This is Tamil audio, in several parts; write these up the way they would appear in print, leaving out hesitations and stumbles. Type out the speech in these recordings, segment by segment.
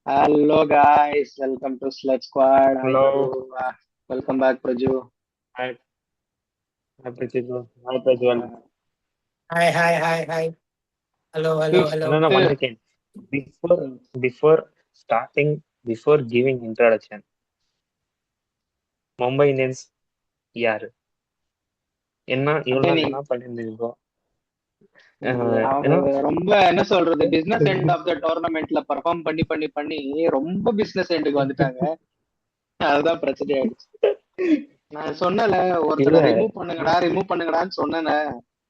Hello guys, welcome to Sled Squad. Hi Hello. Madhu. Welcome back Praju. Hi, hi Prachitu. Hi Prajwal. Uh, Hi, hi, hi, hi. Hello, hello, hello. No, one Fifth, second. Before starting, before giving introduction, Mumbai Indians யாரு இவ்வளவு அப்படியே நாள் நீங்க என்ன பண்ணிருந்தோம்? அவங்க ஏன்னா ரொம்ப என்ன சொல்றது பிசினஸ் எண்ட் ஆஃப் த டோர்னமெண்ட்ல பர்ஃபார்ம் பண்ணி பண்ணி பண்ணி ரொம்ப பிசினஸ் எண்டுக்கு வந்துட்டாங்க. அதுதான் பிரச்சனை ஆயிடுச்சு. நான் சொன்னல ஒருத்தனை இல்ல ரிமூவ் பண்ணுங்கடான்னு சொன்னேன்.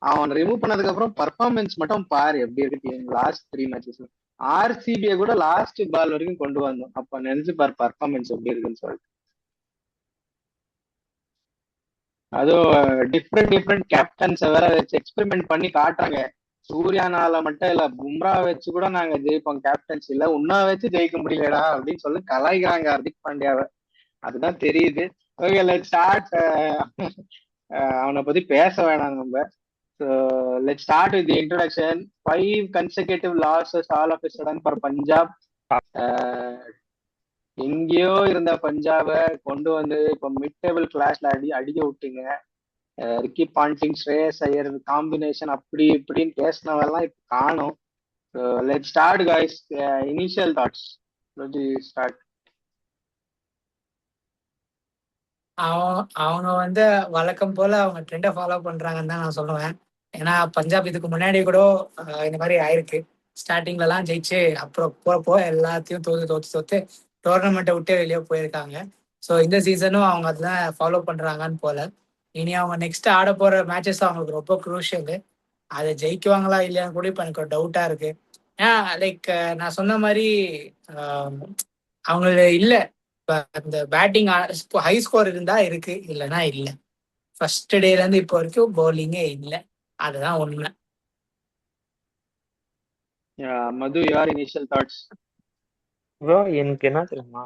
அவன் ரிமூவ் பண்ணதுக்கு அப்புறம் பர்ஃபார்மன்ஸ் மட்டும் பாரு எப்படி இருக்கு லாஸ்ட் 3 மேட்சஸ். ஆர்சிபியை கூட லாஸ்ட் பால் வரைக்கும் கொண்டு வந்தோம். அப்ப நினைச்சு பாரு பர்ஃபார்மன்ஸ் எப்படி இருக்குன்னு சொல்லிட்டு. அதுவும் டிஃப்ரெண்ட் கேப்டன்ஸை வேற வச்சு எக்ஸ்பெரிமெண்ட் பண்ணி காட்டுறாங்க. சூர்யானால மட்டும் இல்ல பும்ரா வச்சு கூட நாங்க ஜெயிப்போம் கேப்டன்ஸ் இல்ல உன்னா வச்சு ஜெயிக்க முடியலடா அப்படின்னு சொல்லி கலாய்க்கிறாங்க ஹர்திக் பாண்டியாவை. அதுதான் தெரியுது. Okay let start. அவனை பத்தி பேச வேணாம் நம்ம. So let start with introduction. 5 consecutive losses all of a sudden for Punjab. எங்கேயோ இருந்த பஞ்சாபை கொண்டு வந்து இப்போ மிட் டேபிள் கிளாஸ்ல அடிக்க விட்டீங்க. ரிக்கி பாண்டிங் ஸ்ரேயஸ் ஐயர் காம்பினேஷன் அப்படி இப்படின்னு பேசினவெல்லாம் இப்ப காணும். Let start guys. Initial thoughts. Start. அவங்க வழக்கம் போல அவங்க ட்ரெண்டை ஃபாலோ பண்றாங்கன்னு தான் நான் சொல்லுவேன். ஏன்னா பஞ்சாப் இதுக்கு முன்னாடி கூட இந்த மாதிரி ஆயிருக்கு. ஸ்டார்டிங்ல எல்லாம் ஜெயிச்சு அப்புறம் போறப்போ எல்லாத்தையும் தோத்து டோர்னமெண்ட்டை விட்டு வெளியே போயிருக்காங்க. ஸோ இந்த சீசனும் அவங்க அதுதான் ஃபாலோ பண்றாங்கன்னு போல. இனி அவங்க நெக்ஸ்ட் ஆட போற மேட்சஸ் அவங்களுக்கு ரொம்ப குரூஷியல். அதை ஜெயிக்குவாங்களா இல்லையான்னு கூட இப்போ எனக்கு ஒரு டவுட்டா இருக்கு. ஏன்னா லைக் நான் சொன்ன மாதிரி அவங்கள இல்லை அந்த பேட்டிங் ஹை ஸ்கோர் இருந்தா இருக்கு, இல்லைன்னா இல்லை. ஃபர்ஸ்ட் டேல இருந்து இப்போ வரைக்கும் பவுலிங்கே இல்லை. அதுதான் உண்மை. மது யார் இனிஷியல் தாட்ஸ்? ப்ரோ எனக்கு என்ன தெரியுமா?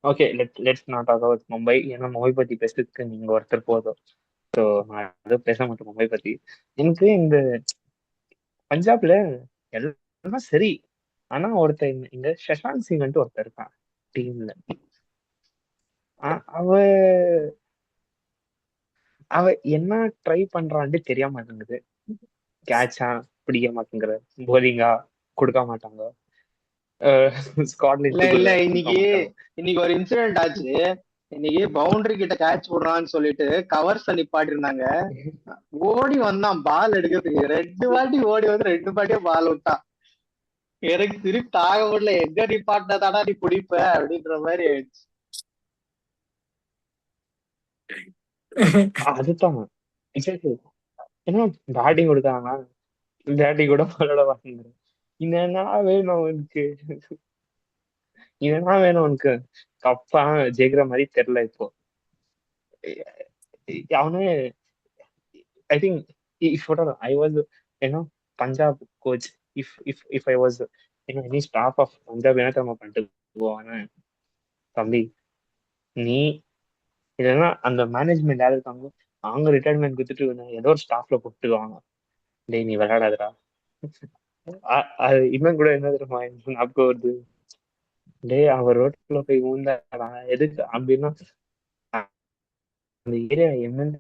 Okay, let's not talk about Mumbai. ஏன்னா மும்பை பத்தி பேசுறதுக்கு நீங்க ஒருத்தர் போதும். ஸோ நான் எதுவும் பேச மாட்டேன் மும்பை பத்தி. எனக்கு இந்த பஞ்சாப்ல எல்லாம் சரி, ஆனா ஒருத்தர் இந்த சஷாந்த் சிங்ன்ட்டு ஒருத்தர் இருக்கான் டீம்ல. அவ அவ என்ன ட்ரை பண்றான்னு தெரிய மாட்டேங்குது. கேட்சா பிடிக்க மாட்டேங்கிற, போலிங்கா கொடுக்க மாட்டாங்க, இல்ல ஸ்காட்லாந்து இல்ல கொடுக்க இன்னைக்கு மாட்டாங்க. இன்னைக்கு ஒரு இன்சிடென்ட் ஆச்சு. இன்னைக்கு பவுண்டரி கிட்ட கேட்ச் விடுறான்னு சொல்லிட்டு கவர்ஸ் நிப்பாட்டி இருந்தாங்க. ஓடி வந்தான் பால் எடுக்கிறதுக்கு. 2 வாட்டி ஓடி வந்து 2 வாட்டியும் பால் விட்டான். எனக்கு திருப்பி தாக முடியல. எங்க நிப்பாட்டினா தாடா நீ பிடிப்ப அப்படின்ற மாதிரி ஆயிடுச்சு. அதுதான் ஏன்னா பேட்டிங் கொடுத்தாங்க, பேட்டிங் கூட விளையாட மாட்டேங்கிற. என்னன்னா வேணும் உனக்கு, என்னன்னா வேணும் உனக்கு? கப்பா ஜெயிக்கிற மாதிரி தெரியல இப்போ அவனு. I think if I was Punjab coach, if I was any staff of Punjab, என்ன தெரியுமா பண்ணிட்டு போவானு? தம்பி, நீ இல்லைன்னா அந்த மேனேஜ்மெண்ட் யாரு இருக்காங்க, அவங்க ரிட்டையர்மெண்ட் கொடுத்துட்டு ஏதோ ஒரு ஸ்டாஃப்ல போட்டுருவாங்க. டேய் நீ விளையாடாதடா. அது இன்னும் கூட என்ன தெரியுமா ஞாபகம் வருது? டேய் அவன் ரோட்ல போய் ஊந்தாடா எதுக்கு அப்படின்னா, அந்த ஏரியா என்னன்னு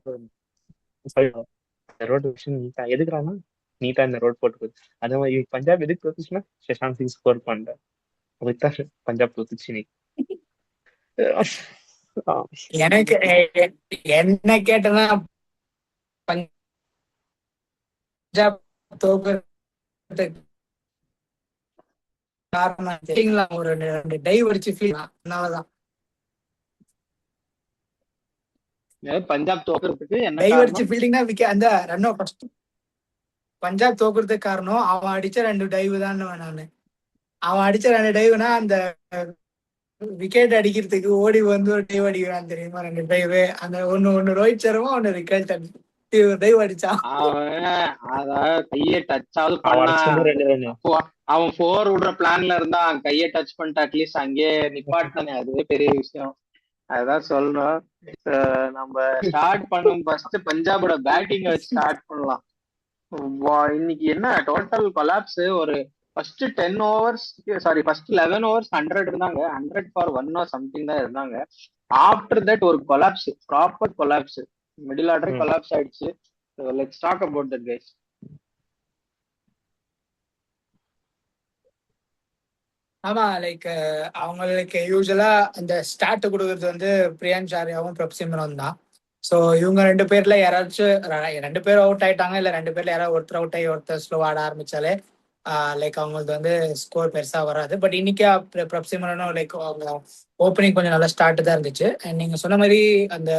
ரோடு விஷயம் நீட்டா எதுக்குறானா, நீட்டா இந்த ரோட் போட்டு அதே மாதிரி பஞ்சாப் எதுக்கு தோத்துச்சுன்னா சஷாந்த் சிங் ஸ்கோர் பண்ணல, அதுதான் பஞ்சாப் தோத்துச்சு நீ. எனக்கு என்ன கேட்டனா பஞ்சாப் தோக்குறதுக்கு காரணம் ஒரு 2 டைவ் அடிச்சு ஃபீல் அதனாலதான். பஞ்சாப் தோக்குறதுக்கு என்ன டைவ் அடிச்சு காரணம்? ஃபீல்டிங்னா அந்த ரன் ஃபர்ஸ்ட் பஞ்சாப் தோக்குறதுக்கு காரணம் அவன் அடிச்ச 2 டைவ் தான். நானு அவன் அடிச்ச 2 டைவ்னா அந்த விக்கெட் அடிக்கிறதுக்கு ஓடி வந்து ஒரு டைவ் அடிக்கிறான் தெரியுமா? 2 டைவ். அந்த ஒண்ணு ரோஹித் சர்மா, ஒண்ணு விக்கெட் டைவ் அடிச்சான். அவன் அத கையை டச்சாவது அவன் பண்ணா. அடிச்சது 2 ரன். அப்போ அவன் 4 விடுற பிளான்ல இருந்தா கையை டச் பண்ணிட்டு அட்லீஸ்ட் அங்கேயே நிப்பாட்டினானே, அதுவே பெரிய விஷயம். அதுதான் சொல்லணும். நம்ம ஸ்டார்ட் பண்ணும். ஃபர்ஸ்ட் பஞ்சாபோட பேட்டிங் வச்சு ஸ்டார்ட் பண்ணலாம். இன்னைக்கு என்ன டோட்டல் கொலாப்ஸ். ஒரு first 10 overs, sorry first 11 overs 100 இருந்தாங்க, 100 ஃபார் 1 ஆர் சம்திங் தான் இருந்தாங்க. ஆஃப்டர் தட் ஒரு collapse, proper collapse, middle order collapse ஆயிடுச்சு. Let's talk about that guys. ஆமா, லைக் அவங்களுக்கு யூஸ்வலா அந்த ஸ்டார்ட் கொடுக்கறது வந்து பிரியான்ஷ் ஆர்யாவும் பிரப் சிம்ரன் தான். ஸோ இவங்க 2 பேர்ல யாராச்சும் 2 பேரும் அவுட் ஆயிட்டாங்க, இல்ல 2 பேர்ல யாராவது ஒருத்தர் அவுட் ஆகி ஒருத்தர் ஸ்லோவா ஆட ஆரம்பிச்சாலே லைக் அவங்களுக்கு வந்து ஸ்கோர் பெருசா வராது. பட் இன்னைக்கு பிரப் சிம்ரனும் லைக் அவங்க ஓப்பனிங் கொஞ்சம் நல்லா ஸ்டார்ட் தான் இருந்துச்சு. அண்ட் நீங்க சொன்ன மாதிரி அந்த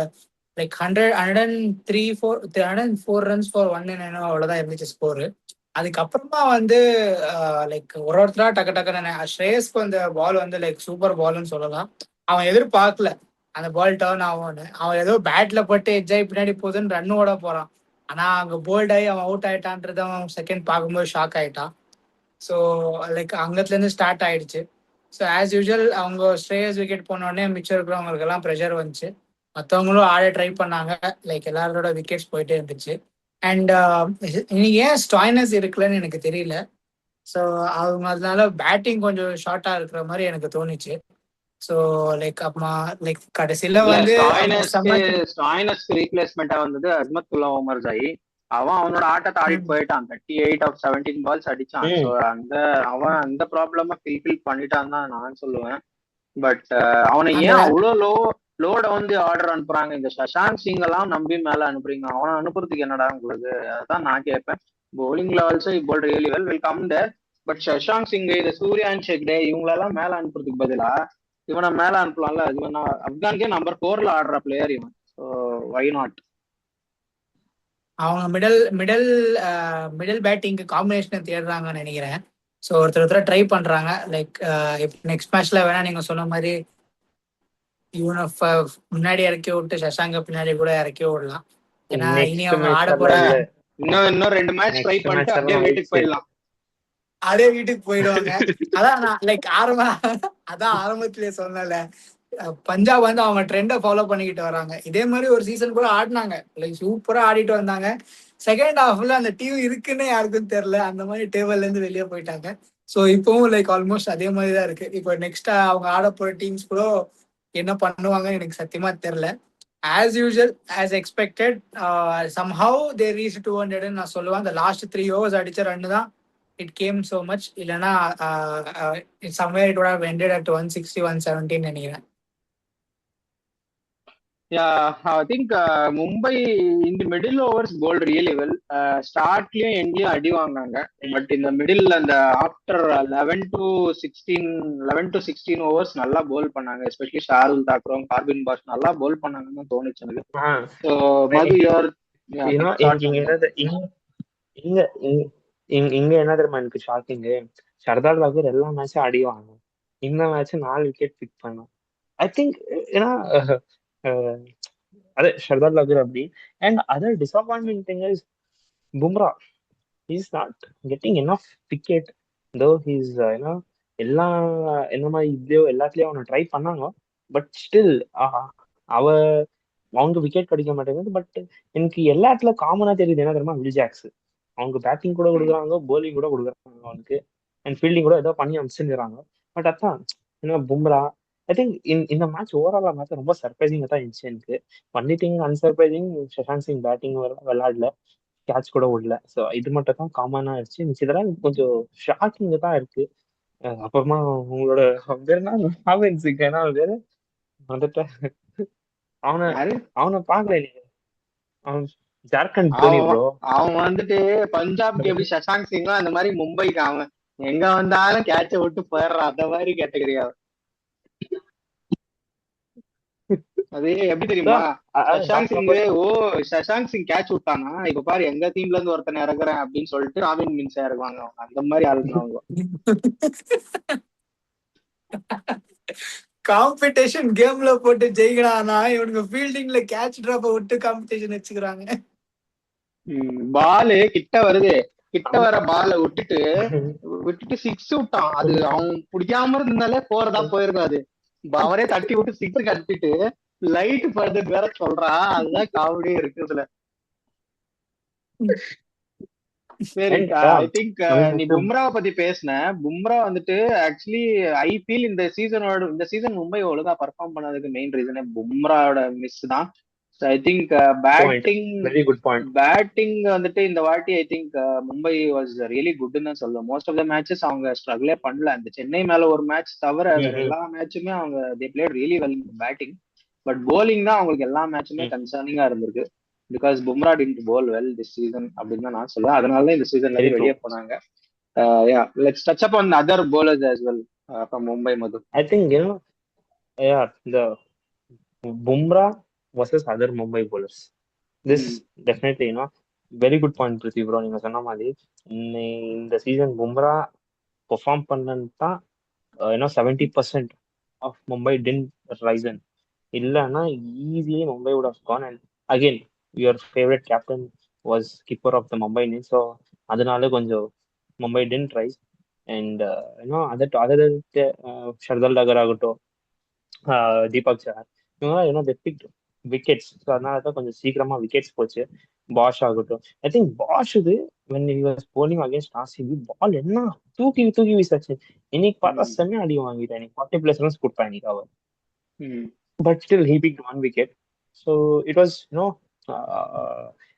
லைக் 104 ரன்ஸ் ஃபார் 1 அவ்வளவுதான் இருந்துச்சு ஸ்கோரு. அதுக்கப்புறமா வந்து லைக் ஒருத்தரா டக்கு டக்குன்னு ஸ்ரேயஸ்க்கு அந்த பால் வந்து லைக் சூப்பர் பால்னு சொல்லலாம். அவன் எதிர்பார்க்கல அந்த பால் டர்ன் ஆகும்னு. அவன் ஏதோ பேட்ல பட்டு எட்ஜாய் பின்னாடி போகுதுன்னு ரன் ஓட போறான். ஆனா அங்க போல்ட் ஆகி அவன் அவுட் ஆயிட்டான்றது அவன் செகண்ட் பார்க்கும்போது ஷாக் ஆயிட்டான். ஸோ லைக் அங்கத்துல இருந்து ஸ்டார்ட் ஆயிடுச்சு. ஸோ ஆஸ் யூஸ்வல் அவங்க ஸ்ரேயஸ் விக்கெட் போனோடனே மிச்சம் இருக்கிறவங்களுக்கு எல்லாம் ப்ரெஷர் வந்துச்சு. மற்றவங்களும் ஆட ட்ரை பண்ணாங்க, லைக் எல்லாரோட விக்கெட்ஸ் போயிட்டே இருந்துச்சு. அண்ட் இன்னைக்கு ஏன் ஸ்டாய்னஸ் இருக்குல்லன்னு எனக்கு தெரியல. ஸோ அவங்க அதனால பேட்டிங் கொஞ்சம் ஷார்ட்டா இருக்கிற மாதிரி எனக்கு தோணுச்சு. ஸோ லைக் அப்புறமா லைக் கடைசியில இல்ல, வந்து ஸ்டாய்னஸ்க்கு ரீப்ளேஸ்மெண்டா வந்தது அஸ்மத்துல்லா உமர் ஜாயி. அவனோட ஆட்டத்தை ஆடிட்டு போயிட்டான். 38 ஆஃப் 17 பால்ஸ் அடிச்சான். ஸோ அவன் அந்த ப்ராப்ளமா ஃபில் பண்ணிட்டான் தான் நான் சொல்லுவேன். பட் அவனை ஏன் அவ்வளோ லோட வந்து ஆர்டர் அனுப்புறாங்க? இந்த சஷாங்க் சிங் எல்லாம் நம்பி மேல அனுப்புறீங்க, அவனை அனுப்புறதுக்கு என்னடா உங்களுக்கு? அதான் நான் கேட்பேன். போலிங்ல also bowl really well, will come there. But Shashank Singh, இந்த சூர்யான் ஷெக்டே இவங்களெல்லாம் மேல அனுப்புறதுக்கு பதிலா இவனை மேல அனுப்பலாம்ல. இவன் ஆப்கானிக்கே நம்பர் 4ல ஆடுற பிளேயர் இவன். So why not? அவங்க மிடில் பேட்டிங் காம்பினேஷன் தேடுறாங்கன்னு நினைக்கிறேன். ஸோ ஒருத்தர் ட்ரை பண்றாங்க. லைக் நெக்ஸ்ட் மேட்ச்ல வேணா நீங்க சொன்ன மாதிரி இவனை முன்னாடி இறக்கி விட்டு சஷாங்க பின்னாடி கூட இறக்கி விடலாம். ஏன்னா இனி அவங்க ஆட போறாங்க. இன்னும் 2 மேட்ச் ட்ரை பண்ணிட்டு அப்படியே வீட்டுக்கு போயிடலாம். அதே வீட்டுக்கு போயிடுவாங்க. அதான் நான் லைக் ஆரம்பத்திலேயே சொன்னல, பஞ்சாப் வந்து அவங்க ட்ரெண்டை ஃபாலோ பண்ணிக்கிட்டு வராங்க. இதே மாதிரி ஒரு சீசன் கூட ஆடினாங்க, லைக் சூப்பரா ஆடிட்டு வந்தாங்க. செகண்ட் ஹாஃப்ல அந்த டீம் இருக்குன்னு யாருக்கும் தெரியல, அந்த மாதிரி டேபிள்ல இருந்து வெளியே போயிட்டாங்க. ஸோ இப்பவும் லைக் ஆல்மோஸ்ட் அதே மாதிரி தான் இருக்கு. இப்போ நெக்ஸ்ட் அவங்க ஆட போற டீம்ஸ் கூட என்ன பண்ணுவாங்க எனக்கு சத்தியமா தெரியல. As usual as expected somehow தே ரீச் 200 நான் சொல்லுவேன். அந்த லாஸ்ட் 3 ஓவர்ஸ் அடிச்ச ரன் தான் it came so much. இல்லைன்னா somewhere it would have ended at 160 170 நினைக்கிறேன். I think மும்பை இந்த middle overs bowled really well. ஸ்டார்ட்லயும் எங்கேயும் அடி வாங்கினாங்க. பட் இந்த மிடில் அந்த ஆஃப்டர் 11 to 16 ஓவர்ஸ் நல்லா போல் பண்ணாங்க. எஸ்பெஷலி ஷாருல் தாக்கரும் கார்பின் பாஷ் நல்லா போல் பண்ணாங்கன்னு தோணுச்சு எனக்கு. ஸோ மது யோர் இங்க என்ன தெரியுமா எனக்கு ஷாக்கிங்? ஷர்தார் தாக்கூர் எல்லா மேட்சும் அடி வாங்கணும், இந்த மேட்ச் 4 விக்கெட் பிக் பண்ணோம். ஐ திங்க் ஏன்னா அதே ஷர்தார் தாக்கூர் அப்படி. And other disappointment thing is Bumrah is not getting enough wicket. தோ ஹீஸ் எல்லா என்ன மாதிரி இப்படியோ எல்லாத்துலயும் அவனை ட்ரை பண்ணாங்க. பட் ஸ்டில் அவங்க விக்கெட் கிடைக்க மாட்டேங்குது. பட் எனக்கு எல்லா இடத்துல காமனா தெரியுது என்ன தெரியுமா, வில் ஜாக்ஸ் அவங்க பேட்டிங் கூட கொடுக்குறாங்க, போலிங் கூட கொடுக்குறாங்க அவனுக்கு, அண்ட் ஃபீல்டிங் கூட ஏதோ பண்ணி அமைச்சுக்கிறாங்க. பட் அதான் ஏன்னா பும்ரா ஐ திங்க் இந்த மேட்ச் ஓவரால் மேட்ச் ரொம்ப சர்ப்ரைசிங்கா தான் இருந்துச்சு எனக்கு. Only thing unsurprising, Shashank Singh batting விளையாடல, கேட்ச் கூட விடல. ஸோ இது மட்டும் தான் காமனா இருந்துச்சு. மிச்ச இதெல்லாம் கொஞ்சம் ஷாக்கிங் தான் இருக்கு. அப்புறமா உங்களோட ஏன்னா பேரு வந்துட்ட அவனை பாக்கல நீங்க, அவன் ஜார்க்கண்ட் தோனி ப்ரோ. அவன் வந்துட்டு பஞ்சாப்க்கு எப்படி சஷாங்க் சிங்கோ அந்த மாதிரி மும்பைக்கு அவன் எங்க வந்தாலும் கேட்ச விட்டு போயிடுறான். அந்த மாதிரி கேட்டகரி அவன். அது எப்படி தெரியுமா, சஷாங்க் சிங் கேட்ச் விட்டானா இப்ப பாரு எங்க டீம்ல இருந்து ஒருத்தனை இறக்குறேன் அப்படின்னு சொல்லிட்டு ராபின் மின்ஸா இறக்குவாங்க. அந்த மாதிரி ஆளுங்க அவங்க. காம்படிஷன் கேம்ல போட்டு ஜெயிக்கலாம்னா இவனுக்கு ஃபீல்டிங்ல கேட்ச் டிராப்ப விட்டு காம்படிஷன் வச்சுக்கிறாங்க. பாலு கிட்ட வருது, கிட்ட வர பால விட்டுட்டு 6 விட்டான். அது அவன் பிடிக்காம இருந்தாலே போறதா போயிருக்கும். அது அவரே தட்டி விட்டு 6 கட்டிட்டு லைட் படுறது வேற சொல்றான். அதுதான் காமெடியே இருக்குதுல. சரி, And ஐ திங்க் coming நீ back to பும்ராவை பத்தி பேசின. பும்ரா வந்துட்டு ஆக்சுவலி ஐ ஃபீல் இந்த சீசன் மும்பை ஒழுங்கா பர்ஃபார்ம் பண்ணதுக்கு மெயின் ரீசனே பும்ராவோட மிஸ் தான். I think point, batting very good point. Batting வந்துட்டு இந்த வாட்டி I think Mumbai was really குட்னு தான் சொல்லுவோம். மோஸ்ட் ஆஃப் த மேட்சஸ் அவங்க ஸ்ட்ரகிளே பண்ணல. அந்த சென்னை மேல ஒரு மேட்ச் தவிர வேற Mm-hmm. எல்லா மேட்சுமே அவங்க they played really well batting. But bowling தான் அவங்களுக்கு எல்லா மேட்சுமே கன்சர்னிங்கா இருந்திருக்கு. Because Bumrah did bowl well this season அப்படின்னு தான் நான் சொல்லுவேன். அதனால தான் இந்த சீசன்ல Very இருந்து true. வெளியே போனாங்க. Let's touch up on other bowlers as well from Mumbai. Madhu, I think, yeah, the Bumrah versus other Mumbai bowlers. This definitely, very good point, Prithvi bro. நீங்க சொன்ன மாதிரி இந்த சீசன் பும்ரா பெர்ஃபார்ம் பண்ணன்னு தான் 70% of Mumbai didn't rise in. இல்லைன்னா easily Mumbai would have gone. And again, your favorite captain was keeper of the Mumbai Indians. So அதனால கொஞ்சம் Mumbai didn't rise. And other ஷர்தல் டகர் ஆகட்டும், தீபக் சார், இவங்க they picked விக்கெட்ஸ். ஸோ அதனால தான் கொஞ்சம் சீக்கிரமா விக்கெட்ஸ் போச்சு. பாஷ் ஆகட்டும், ஐ திங்க் பாஷ் இது when he was bowling against RCB, பால் என்ன தூக்கி தூக்கி வீசாச்சு. இன்னைக்கு பார்த்தா செம்மையா அடி வாங்கிட்டேன். இன்னைக்கு 40+ runs கொடுத்தான் இன்னைக்கு அவர். But still he picked one wicket. So it was,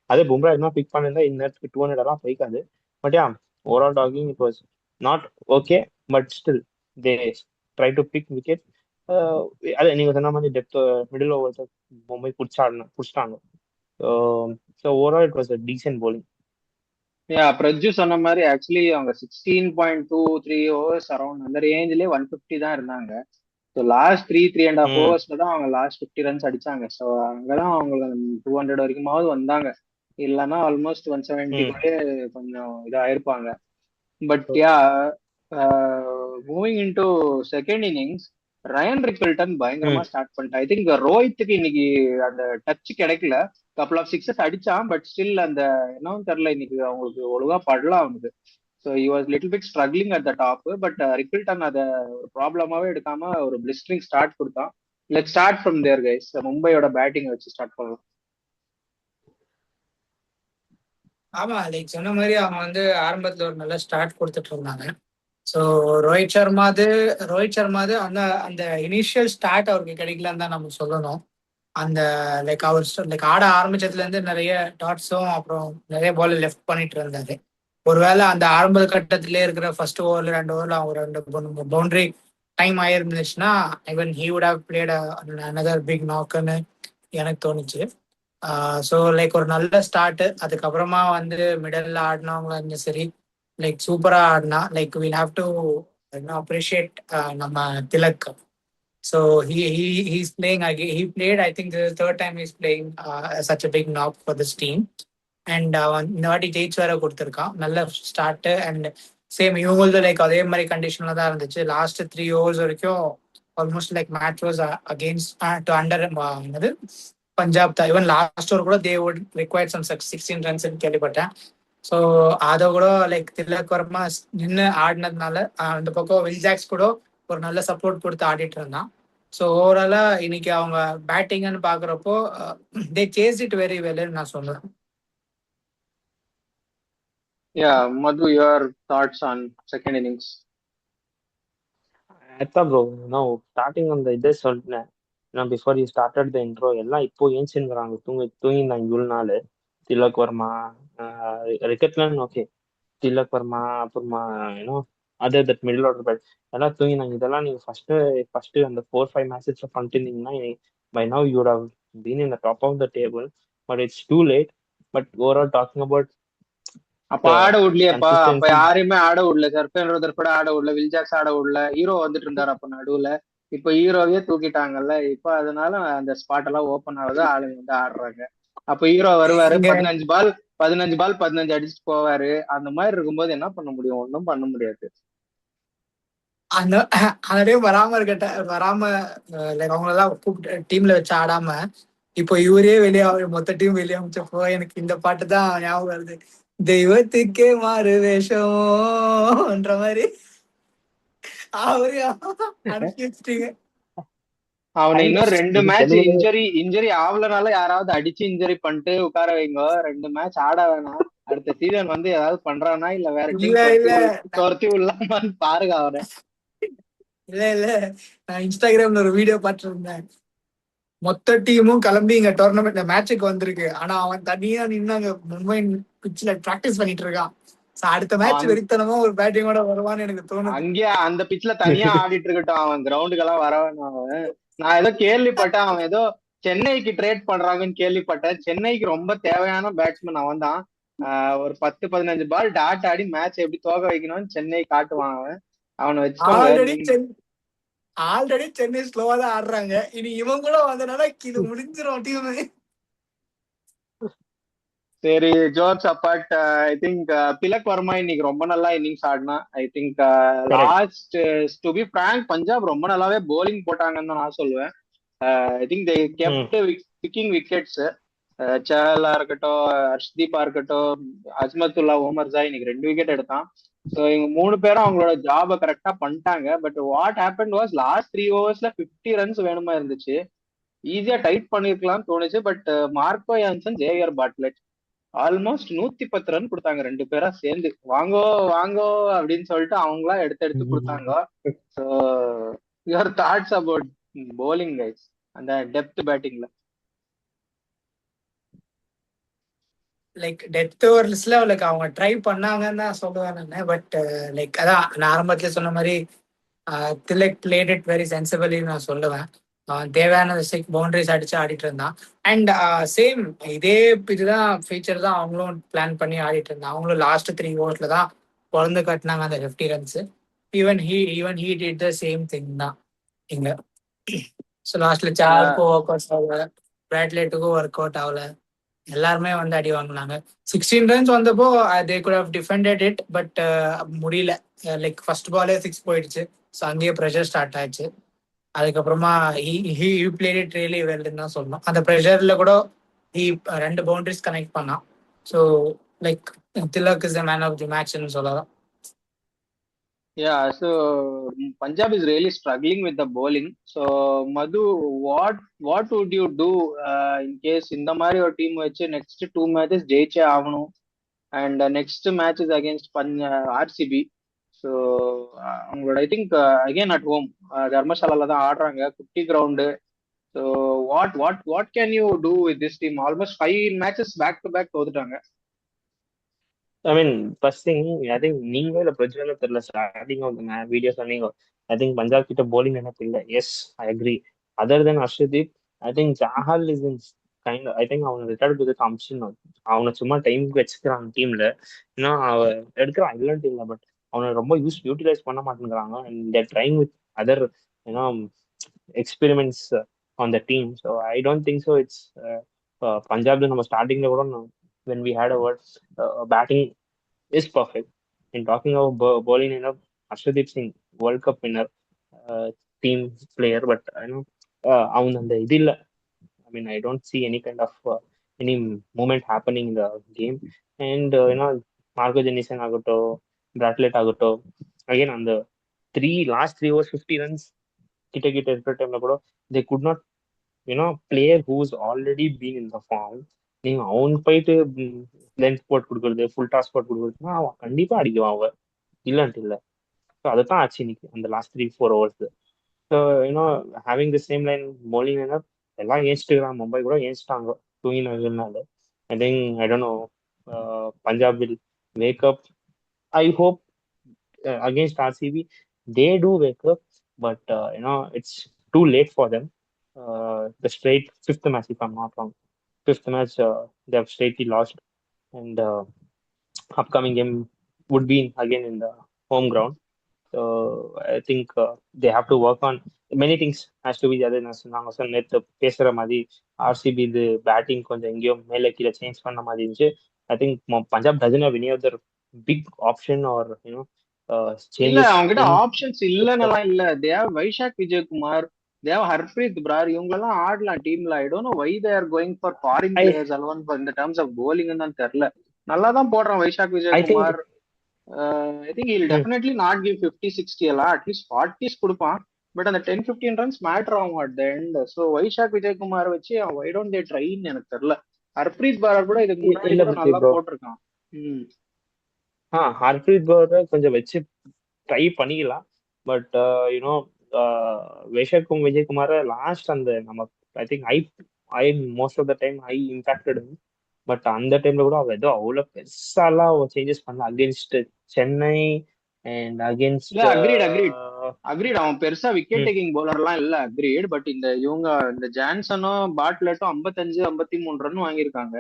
அதே பும்ரா என்ன பிக் பண்ணிருந்தா இன்னத்துக்கு 200 எல்லாம் போய்க்காது. But yeah, overall talking it was not okay. But still they try to pick wicket. அது நீங்க சொன்ன மாதிரி டெப்த் மிடில் ஓவர்ஸ் மும்பை புடிச்சிட்டாங்க. So overall it was a decent bowling. Praju சொன்ன மாதிரி ஆக்சுவலி அவங்க 16.23 ஓவர்ஸ் அரௌண்ட் அந்த ரேஞ்சிலே 150 தான் இருந்தாங்க. ஸோ லாஸ்ட் 3.5 ஓவர்ஸ்ல தான் அவங்க லாஸ்ட் 50 ரன்ஸ் அடிச்சாங்க. ஸோ அங்கதான் அவங்களுக்கு 200 வரைக்குமாவது வந்தாங்க. இல்லைன்னா ஆல்மோஸ்ட் 170 கொஞ்சம் இதாயிருப்பாங்க. But moving in to second innings, Ryan Rickelton பயங்கரமா ஸ்டார்ட் பண்ணிட்டான். ஐ திங்க் ரோஹித்துக்கு இன்னைக்கு அந்த டச் கிடைக்கல. கப்பல் ஆஃப் சிக்ஸஸ் அடிச்சான். பட் ஸ்டில் அந்த என்னன்னு தெரியல, இன்னைக்கு அவங்களுக்கு ஒழுங்கா படலாம் அவனுக்கு. So he was little bit struggling at the top. But Rickelton அதை ஒரு ப்ராப்ளமாவே எடுக்காம ஒரு பிளிஸ்டரிங் ஸ்டார்ட் கொடுத்தான். Let start from there guys. மும்பையோட பேட்டிங் வச்சு ஸ்டார்ட் பண்ணலாம். ஆமா, லைக் சொன்ன மாதிரி அவங்க வந்து ஆரம்பத்துல ஒரு நல்ல ஸ்டார்ட் கொடுத்துட்டு இருந்தாங்க. ஸோ ரோஹித் சர்மாது அந்த அந்த இனிஷியல் ஸ்டார்ட் அவருக்கு கிடைக்கலன்னு தான் நம்ம சொல்லணும். அந்த லைக் அவர் லைக் ஆட ஆரம்பிச்சதுல இருந்து நிறைய டாட்ஸும் அப்புறம் நிறைய பால் லெஃப்ட் பண்ணிட்டு இருந்தாரு. ஒருவேளை அந்த ஆரம்ப கட்டத்திலே இருக்கிற ஃபர்ஸ்ட் ஓவர்ல 2 ஓவர்ல அவங்க 2 பவுண்டரி டைம் ஆயிருந்துச்சுன்னா even he would have played another big நாக்குன்னு எனக்கு தோணுச்சு. ஸோ லைக் ஒரு நல்ல ஸ்டார்ட். அதுக்கப்புறமா வந்து மிடல்ல ஆடினவங்களா இருந்தாலும் சரி, லைக் சூப்பரா ஆடினா. Like will have to appreciate நம்ம Tilak. So he's playing again. He played, I think, the third time he's playing such a big knock for this team. And இந்த வாட்டி ஜெயிச்சு வேற கொடுத்துருக்கான். நல்ல ஸ்டார்ட். அண்ட் சேம் இவங்களது லைக் அதே மாதிரி கண்டிஷன்ல தான் இருந்துச்சு. லாஸ்ட் 3 ஓவர்ஸ் வரைக்கும் almost like match was against to under என்னது பஞ்சாப் தான். ஈவன் லாஸ்ட் ஓவர் கூட they would required some 16 runs கேள்விப்பட்டேன். ஸோ அதை கூட லைக் திலக் வர்மா நின்று ஆடினதுனால அந்த பக்கம் வில்ஜாக்ஸ் கூட ஒரு நல்ல சப்போர்ட் கொடுத்து ஆடிட்டு இருந்தான். ஸோ ஓவராலா இன்னைக்கு அவங்க பேட்டிங்னு பாக்குறப்போ தே சேஸ் இட் வெரி வெல்னு நான் சொல்றேன். Madhu, your thoughts on second innings? அதான் ப்ரோ, நான் ஸ்டார்டிங் அந்த இதே சொல்லிட்டேன். நான் before you started the intro எல்லாம் இப்போ ஏன்ச்சுங்கிறாங்க. தூங்கிருந்தாங்க இவ்வளவு நாள். திலக் வர்மா, ரிக்கெட்லன்னு ஓகே, திலக் வர்மா, அப்புறமா other that middle order bat எல்லாம் தூங்கினாங்க. இதெல்லாம் நீங்க ஃபர்ஸ்ட் அந்த 4-5 மேட்சஸ்ல பண்ணிட்டு இருந்தீங்கன்னா by now you would have been in the top of the table. But it's too late. But overall talking about அப்ப ஆட விடலையப்பா. அப்ப யாரையுமே ஆட விடல. சர்பேந்திரர் கூட ஆட விடல. வில்ஜாக்ஸ் ஆட விடல. ஹீரோ வந்துட்டு இருந்தாரு அப்ப நடுவுல. இப்ப ஹீரோவே தூக்கிட்டாங்கல்ல. இப்ப அதனால அந்த ஸ்பாட் எல்லாம் ஓபன் ஆகுது. ஆளுங்க வந்து ஆடுறாங்க. அப்ப ஹீரோ வருவாரு, 15 பால் 15 அடிச்சுட்டு போவாரு. அந்த மாதிரி இருக்கும்போது என்ன பண்ண முடியும்? ஒன்னும் பண்ண முடியாது. அந்த வராம அவங்களெல்லாம் கூப்பிட்டு டீம்ல வச்சு ஆடாம இப்போ இவரே மொத்த டீம் வெளியே அமைச்சப்போ எனக்கு இந்த பாட்டு தான் ஞாபகம் வருது. தெய்வத்துக்கே மாறு வேஷம்ன்ற மாதிரி அவரே அனுப்பி வச்சுட்டீங்க. அவனை இன்னும் 2 மேட்ச் இன்ஜரி ஆகலனால யாராவது அடிச்சு இன்ஜரி பண்ணிட்டு உட்கார வைங்க. 2 மேட்ச் ஆட வேணாம். அடுத்த சீசன் வந்து ஏதாவது பண்றானா இல்ல வேற இல்ல டீம் இல்ல துரத்தி விடலாமான்னு பாருங்க அவரை. இல்ல நான் இன்ஸ்டாகிராம்ல ஒரு வீடியோ பார்த்துருந்தேன். மொத்த டீமும் கிளம்பி இங்க டோர்னமெண்ட் மேட்சுக்கு வந்திருக்கு. ஆனா அவன் தனியா நின்னு அங்க மும்பை பிச்சில பிராக்டிஸ் பண்ணிட்டு இருக்கான். அடுத்த மேட்ச் அவன் வெறித்தனமா ஒரு பேட்டிங்கோட வருவான்னு எனக்கு தோணுது. அங்கேயே அந்த பிச்ல தனியா ஆடிட்டு இருக்கட்டும், அவன் கிரவுண்டுக்கெல்லாம் வர வேணாம் அவன். நான் ஏதோ கேள்விப்பட்டேன், அவன் ஏதோ சென்னைக்கு ட்ரேட் பண்றாங்கன்னு கேள்விப்பட்டேன். சென்னைக்கு ரொம்ப தேவையான பேட்ஸ்மேன் அவன் தான். ஒரு 10-15 பால் டாட் ஆடி மேட்ச் எப்படி தோக்க வைக்கணும்னு சென்னை காட்டுவான் அவன். அவனை வச்சுக்கோங்க. ஆல்ரெடி சென்னை ஸ்லோவா தான் ஆடுறாங்க. இனி இவன் கூட வந்தனால இது முடிஞ்சிரும் டீம். சரி, jokes apart, I think Tilak Varma இன்னைக்கு ரொம்ப நல்லா இன்னிங்ஸ் ஆடினா. I think last to be frank Punjab ரொம்ப நல்லாவே போலிங் போட்டாங்கன்னு தான் நான் சொல்லுவேன். I think they kept picking wickets. சஹலா இருக்கட்டும், ஹர்ஷ்தீப்பா இருக்கட்டும், அஸ்மத்துல்லா, ஓமர் ஜாய் இன்னைக்கு 2 விக்கெட் எடுத்தான். ஸோ இவங்க 3 பேரும் அவங்களோட ஜாபை கரெக்டா பண்ணிட்டாங்க. But what happen was last 3 ஓவர்ஸ்ல 50 ரன்ஸ் வேணுமா இருந்துச்சு. ஈஸியா டைட் பண்ணிருக்கலாம்னு தோணுச்சு. But Marco Jansen, Xavier Bartlett almost 110 run கொடுத்தாங்க 2 பேரா சேர்ந்து. வாங்கோ வாங்கோ அப்படின்னு சொல்லிட்டு அவங்களா எடுத்து கொடுத்தாங்க. So your thoughts about bowling guys, அந்த டெப்த் பேட்டிங்ல? லைக் டெத் ஓவர்ஸ்ல லைக் அவங்க ட்ரை பண்ணாங்கன்னு தான் சொல்லுவேன் நான். பட் லைக் அதான் நான் ஆரம்பத்துல சொன்ன மாதிரி Tilak plate it very sensibly நான் சொல்லுவேன். தேவையான பவுண்டரிஸ் அடிச்சு ஆடிட்டு இருந்தான். அண்ட் சேம் இதே இதுதான் ஃபீச்சர் தான் அவங்களும் பிளான் பண்ணி ஆடிட்டு இருந்தான். அவங்களும் லாஸ்ட் 3 ஓவர்ஸ்ல தான் குழந்தை கட்டினாங்க அந்த 50 runs. Even he did the same thing தான் இங்க. ஸோ லாஸ்ட்ல சார்க்கும் ஒர்க் அவுட் ஆகல, பிராட்லெட்டுக்கும் ஒர்க் அவுட் ஆகல, எல்லாருமே வந்து அடி வாங்கினாங்க. 16 ரன்ஸ் வந்தப்போ they could have defended it. But முடியல. லைக் ஃபர்ஸ்ட் பாலே 6 போயிடுச்சு. ஸோ அங்கேயே ப்ரெஷர் ஸ்டார்ட் ஆயிடுச்சு. அதுக்கப்புறமா ஹி பிளேட் இட் ரியலி வெல்னு தான் சொல்லணும். அந்த ப்ரெஷர்ல கூட ஹி 2 பவுண்டரிஸ் கனெக்ட் பண்ணான். So like Tilak is the man of the மேட்ச்னு சொல்லலாம். Yeah, so Punjab is really struggling with the bowling. So Madhu, what would you do in case இந்த மாதிரி ஒரு டீம் வச்சு நெக்ஸ்ட் 2 மேட்சஸ் ஜெயிச்சே ஆகணும்? And next match is against RCB. So அவங்களோட I think again at home தர்மசாலால தான் ஆடுறாங்க, குட்டி ground. So what can you do with this team? Almost 5 matches back to back தோத்துட்டாங்க. I mean, first thing, I think நீங்க இல்ல பிரச்சனை தெரியல ஸ்டார்டிங் ஆஃப் வீடியோ சொன்னீங்க. I think பஞ்சாப் கிட்ட போலிங் என்ன தெரியல. Yes, I agree. Other than Arshdeep, I think Chahal is in kind. I think அவனை ரிட்டையர்ட் பண்ணதுக்கு அம்சன் அவனை சும்மா டைமுக்கு வச்சுக்கிறாங்க டீம்ல. ஏன்னா அவன் எடுக்கிறான் இல்லைன்ட்டு இல்லை, பட் அவனை ரொம்ப யூட்டிலைஸ் பண்ண மாட்டேங்கிறாங்க. And they're trying with other ஏன்னா experiments on the team. So I don't think so it's பஞ்சாப்ல நம்ம ஸ்டார்டிங்ல கூட when we had a word, batting is perfect. In talking about bowling, Arshdeep Singh, World Cup winner, team player, but அவன் அந்த இது இல்லை. I mean, I don't see any kind of any movement happening in the game. And Marco Jansen ஆகட்டும், பிராட்லெட் ஆகட்டும், again அந்த last 3 overs 50 runs கிட்ட இருக்கிற டைம்ல கூட they could not player who's already been in the form. நீங்க அவனுக்கு போயிட்டு லென்த் ஸ்பாட் கொடுக்குறது, ஃபுல் டாஸ் ஸ்பாட் கொடுக்குறதுன்னா அவன் கண்டிப்பா அடிக்குவான் அவன், இல்லன்ட்டு இல்லை. ஸோ அதைத்தான் ஆச்சு இன்னைக்கு அந்த last 3-4 overs. So having the same line bowling எல்லாம் ஏஞ்சிட்டுக்கிறான். மும்பை கூட ஏஞ்சிட்டாங்க தூங்கினால. I think I don't know, Punjab will wake up. I hope against RCB they do wake up, but it's too late for them. The straight 5th match, if I'm not wrong, 5th match they have straightly lost, and upcoming game would be again in the home ground. So I think they have to work on many things. Has to be the other நாங்க சொன்ன நேற்று பேசுற மாதிரி ஆர்சிபி இது பேட்டிங் கொஞ்சம் எங்கேயோ மேலே கீழே சேஞ்ச் பண்ண மாதிரி இருந்துச்சு. I think Punjab doesn't have any other big option or இல்ல அவங்ககிட்ட ஆப்ஷன்ஸ் இல்லன்னு இல்ல. They have Vyshak Vijaykumar, they have Harpreet Brar, இவங்க எல்லாம் ஆடலாம் டீம்ல. I don't know why they are going for foreign players eleven இந்த டர்ம்ஸ் ஆஃப் bowling தான் தெரியல. நல்லா தான் போடுறான் Vyshak Vijaykumar. I think he will definitely not give 50-60 எல்லாம், அட்லீஸ்ட் 40s கொடுப்பான். பட் அந்த 10-15 ரன்ஸ் மேட்டர் ஆகும் at the end. So Vizag Vijayakumar வச்சு வை டோன்ட் தே ட்ரைன்னு எனக்கு தெரியல. ஹர்ப்ரீத் பாரர் கூட இதுக்கு முன்னாடி கூட நல்லா போட்டிருக்கான். ம். ஹர்ப்ரீத் கௌரை கொஞ்சம் வச்சு ட்ரை பண்ணிக்கலாம். பட் யூனோ விஷக்கும் விஜயகுமார லாஸ்ட் அந்த நம்ம I think I most of the time I impacted. But அந்த டைம்ல கூட அவ ஏதோ அவ்வளவு பெருசாலாம் சேஞ்சஸ் பண்ணல அகேன்ஸ்ட் சென்னை அண்ட் இல்ல அகேன்ஸ்ட். அக்ரீட் அவன் பெருசா விக்கெட் டேக்கிங் பவுலர்லாம் இல்ல, அக்ரீட். பட் இந்த ஜான்சனும் பாட்லெட்டும் 55-53 ரன் வாங்கியிருக்காங்க.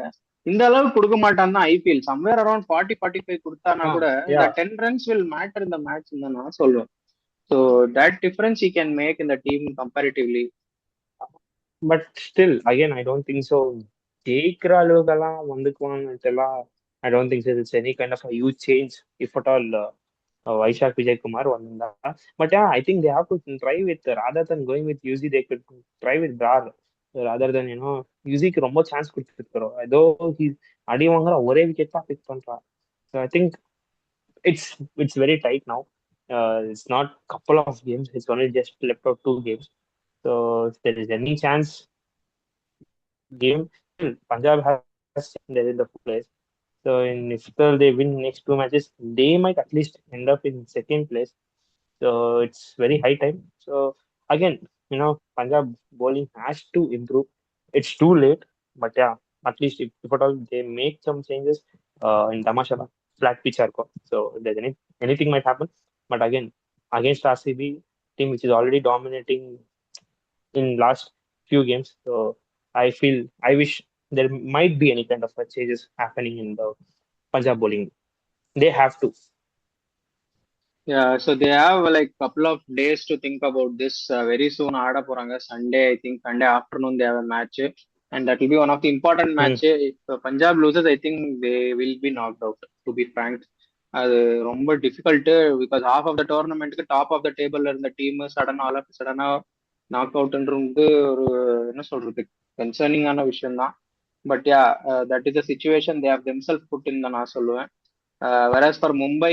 இந்த அளவுக்கு கொடுக்க மாட்டான் தான் ஐபிஎல். சம்வேர் அரௌண்ட் 40-45 கொடுத்தானா கூட இந்த 10 ரன்ஸ் வில் மேட்டர் இந்த மேட்ச் தான் நான் சொல்லுவேன். So that difference he can make in the team comparatively. But still again I don't think so ஜெயிக்கிற அளவுக்கெல்லாம் வந்துக்குவாங்கலாம். I don't think it's any kind of huge change if at all Vyshak Vijaykumar வந்தா. But I think they have to try with rather than going with Yuzi they could try with Brar rather than யூசிக்கு ரொம்ப சான்ஸ் கொடுத்துருக்கிறோம். ஏதோ அடி வாங்குற ஒரே விக்கெட் தான் பிக் பண்றான். So I think it's very tight now. It's not couple of games. It's only just left out 2 games. So if there is any chance, game Punjab has they're in the place. So if they win next 2 matches, they might at least end up in second place. So it's very high time. So again, Punjab bowling has to improve. It's too late, but yeah, at least if at all they make some changes in Dhamashala, flat pitch are gone. So if there's anything might happen. But again, against RCB team which is already dominating in last few games, so I wish there might be any kind of changes happening in the Punjab bowling. They have to. Yeah, so they have like couple of days to think about this. Very soon ஆட போறாங்க. Sunday, I think Sunday afternoon they have a match, and that will be one of the important match. If Punjab loses, I think they will be knocked out, to be frank. அது ரொம்ப difficult because half of the டோர்னமெண்ட்டுக்கு டாப் ஆஃப் த டேபிள்ல இருந்த டீம் சடனா நாக் அவுட்ன்றது ஒரு என்ன சொல்றது கன்சர்னிங்கான விஷயம் தான். But yeah, that is the situation they have themselves put in நான் சொல்லுவேன். Whereas for Mumbai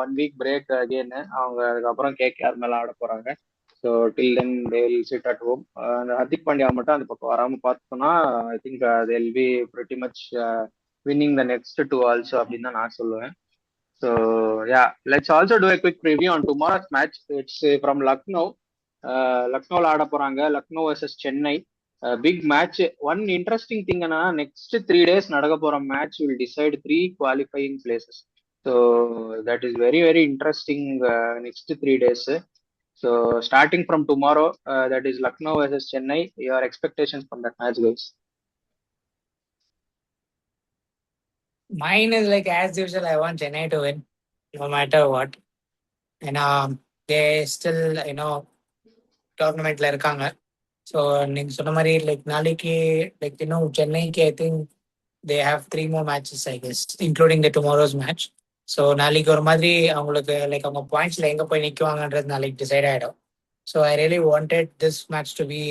1 week break again. அவங்க அதுக்கப்புறம் கேகேஆர் மேல ஆட போறாங்க. So till then they will sit at home. அந்த ஹர்திக் பாண்டியா மட்டும் அந்த பக்கம் வராம பார்த்தோம்னா I think they will be pretty much winning the next 2 also அப்படின்னு தான் நான் சொல்லுவேன். So yeah, let's also do a quick preview on tomorrow's match. It's from Lucknow. Lucknow ஆட போறாங்க. Lucknow versus Chennai. Big match. One interesting thing na next 3 days நடக்க போற match will decide 3 qualifying places. So that is very very interesting next 3 days. So starting from tomorrow, that is Lucknow versus Chennai. Your expectations from that match, guys? Mine is like as usual. I want Chennai to win, no matter what. And they still, டோர்னமெண்ட்ல இருக்காங்க. ஸோ நீங்க சொன்ன மாதிரி லைக் நாளைக்கு லைக் சென்னைக்கு ஐ think they have 3 more matches I guess, including the tomorrow's match. So நாளைக்கு ஒரு மாதிரி அவங்களுக்கு லைக் அவங்க பாயிண்ட்ஸ்ல எங்க போய் நிற்குவாங்கன்றது நாளைக்கு டிசைட் ஆயிடும். So I really wanted this match to be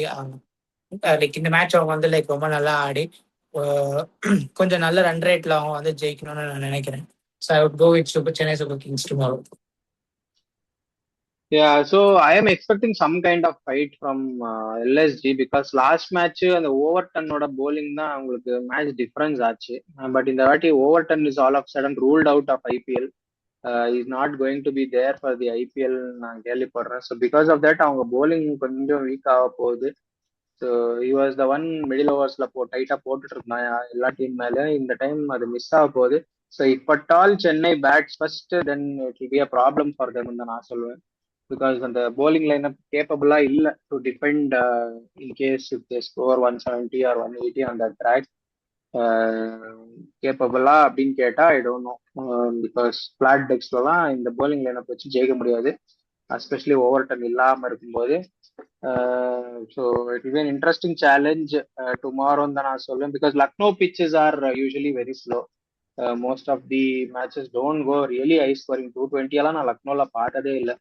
like இந்த மேட்ச் அவங்க வந்து லைக் ரொம்ப நல்லா ஆடி கொஞ்சம் நல்ல ரன் ரேட்ல அவங்க வந்து ஜெயிக்கணும்னு நான் நினைக்கிறேன். So I would go with Chennai Super Kings tomorrow. Yeah, so I am expecting some kind of fight from LSG because last match அந்த ஓவர்டனோட bowling தான் அவங்களுக்கு மேட்ச் டிஃபரன்ஸ் ஆச்சு. பட் இந்த வாட்டி Overton is all of sudden ruled out of IPL. Is not going to be there for the IPL நான் கேள்விப்படுறேன். ஸோ பிகாஸ் ஆஃப் தட் அவங்க bowling கொஞ்சம் வீக் ஆக போகுது. So he was the one மிடில் ஓவர்ஸ்ல டைட்டா போட்டுட்டு இருந்தான் எல்லா டீம் மேல. இந்த டைம் அது மிஸ் ஆக போகுது. So if at all Chennai bats first then it will be a problem for them தான் நான் சொல்லுவேன். பிகாஸ் அந்த போலிங் லைனப் கேப்பபிளா இல்ல to defend in case if they score 170 or 180 on the track. கேப்பபிளா அப்படின்னு கேட்டா I don't know. Because flat டெக்ஸ்லாம் இந்த போலிங் லைனப் வச்சு ஜெயிக்க முடியாது, எஸ்பெஷலி ஓவர்டன் இல்லாம இருக்கும்போது. So it is an interesting challenge டுமாரோன்னு தான் நான் சொல்லுவேன். Because Lucknow pitches are usually very slow. Most of the matches don't go really high scoring. 220 எல்லாம் நான் லக்னோல பார்த்ததே இல்லை.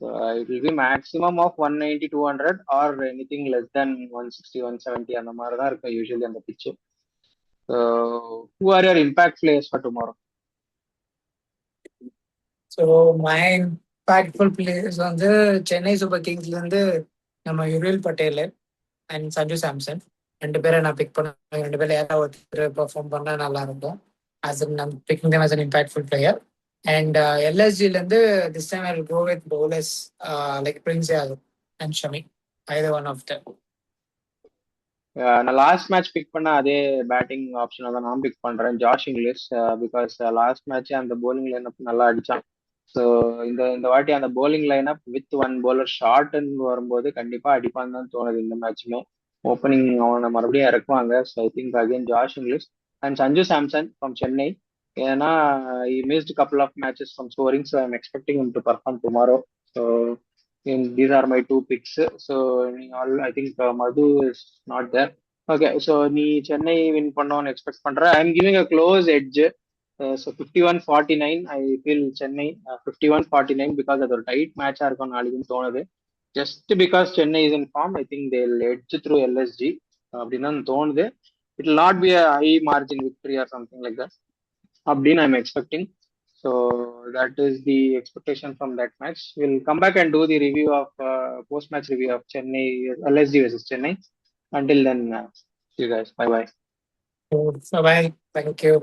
It will be maximum of 190, 200 or anything less than 160, 170 அந்த மாதிரி தான் இருக்கும் யூஸ்வலி அந்த pitch. Who are your impact players for tomorrow? So my impactful players வந்து சென்னை சூப்பர் கிங்ஸ்ல இருந்து நம்ம யுரியல் பட்டேல் அண்ட் சஞ்சு சாம்சன் 2 பேரை நான் பிக் பண்ணுவேன். 2 பேர்ல யாராவது ஒருத்தர் பெர்ஃபார்ம் பண்ணா நல்லா இருக்கும். as in I'm picking them as an impactful player. And LSG இருந்து this time I'll go with bowlers like Prince Yadav and Shami, either one of them. நான் லாஸ்ட் மேட்ச் பிக் பண்ண அதே பேட்டிங் ஆப்ஷனை தான் நான் பிக் பண்றேன், Josh Inglis. Because last match அந்த போலிங் லைனப் நல்லா அடிச்சான். ஸோ இந்த வாட்டி அந்த bowling lineup with one bowler ஷார்ட்னு வரும்போது கண்டிப்பா அடிப்பான்னு தான் தோணுது. இந்த மேட்ச்மே ஓப்பனிங் அவனை மறுபடியும் இறக்குவாங்க. So I think again Josh Inglis and Sanju Samson from Chennai. ஏன்னா missed couple of matches from scoring, so I'm expecting him to perform tomorrow. ஸோ these are my two picks. So I think Madhu is not there. Okay, so நீ சென்னை வின் பண்ணோன்னு எக்ஸ்பெக்ட் பண்ற. I am giving a close edge. So 51-49 I feel Chennai 51-49 because அது ஒரு டைட் மேட்சா இருக்கும் நாளைக்குன்னு தோணுது. Just because Chennai is in form, I think they edge through LSG அப்படின்னு தான் தோணுது. It will not be a high margin victory or something like that அப்படின்னு I'm expecting. So that is the expectation from that match. We'll come back and do the review of post-match review of Chennai LSG versus Chennai. Until then, see you guys. Bye bye. So bye. Thank you.